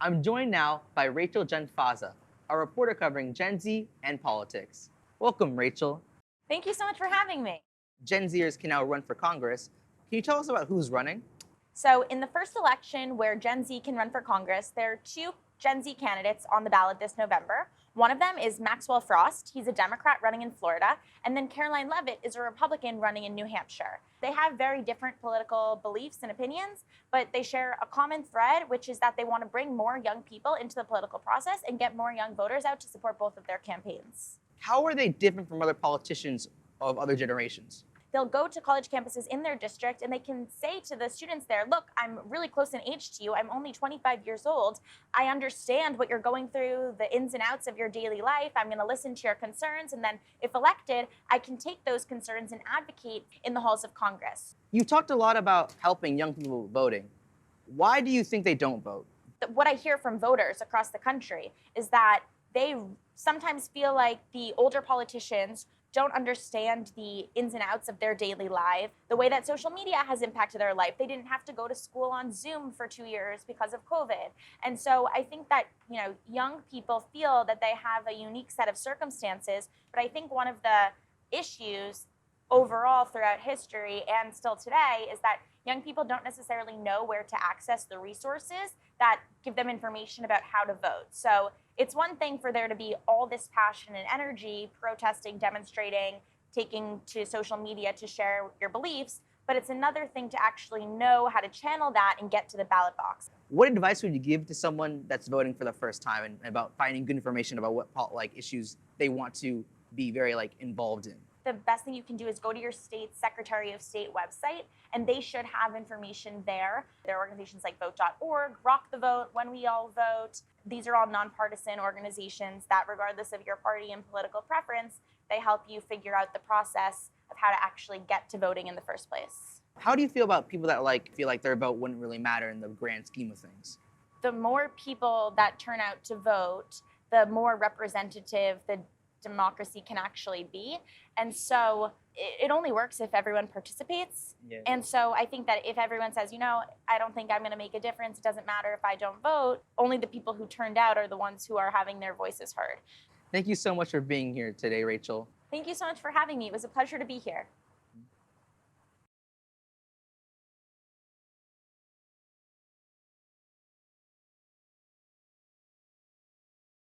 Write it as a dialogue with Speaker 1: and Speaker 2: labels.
Speaker 1: I'm joined now by Rachel Janfanza, a reporter covering Gen Z and politics. Welcome, Rachel.
Speaker 2: Thank you so much for having me.
Speaker 1: Gen Zers can now run for Congress. Can you tell us about who's running?
Speaker 2: So in the first election where Gen Z can run for Congress, there are two Gen Z candidates on the ballot this November. One of them is Maxwell Frost. He's a Democrat running in Florida. And then Caroline Leavitt is a Republican running in New Hampshire. They have very different political beliefs and opinions, but they share a common thread, which is that they want to bring more young people into the political process and get more young voters out to support both of their campaigns.
Speaker 1: How are they different from other politicians of other generations?
Speaker 2: They'll go to college campuses in their district and they can say to the students there, look, I'm really close in age to you. I'm only 25 years old. I understand what you're going through, the ins and outs of your daily life. I'm going to listen to your concerns. And then if elected, I can take those concerns and advocate in the halls of Congress.
Speaker 1: You talked a lot about helping young people voting. Why do you think they don't vote?
Speaker 2: What I hear from voters across the country is that they sometimes feel like the older politicians don't understand the ins and outs of their daily life, the way that social media has impacted their life. They didn't have to go to school on Zoom for 2 years because of COVID. And so I think that, young people feel that they have a unique set of circumstances, but I think one of the issues overall throughout history and still today is that young people don't necessarily know where to access the resources that give them information about how to vote. So it's one thing for there to be all this passion and energy, protesting, demonstrating, taking to social media to share your beliefs, but it's another thing to actually know how to channel that and get to the ballot box.
Speaker 1: What advice would you give to someone that's voting for the first time and about finding good information about what issues they want to be very involved in?
Speaker 2: The best thing you can do is go to your state's Secretary of State website, and they should have information there. There are organizations like vote.org, Rock the Vote, When We All Vote. These are all nonpartisan organizations that, regardless of your party and political preference, they help you figure out the process of how to actually get to voting in the first place.
Speaker 1: How do you feel about people that feel like their vote wouldn't really matter in the grand scheme of things?
Speaker 2: The more people that turn out to vote, the more representative the democracy can actually be. And so it only works if everyone participates.
Speaker 1: Yeah.
Speaker 2: And so I think that if everyone says, I don't think I'm going to make a difference, it doesn't matter if I don't vote, only the people who turned out are the ones who are having their voices heard.
Speaker 1: Thank you so much for being here today, Rachel.
Speaker 2: Thank you so much for having me. It was a pleasure to be here.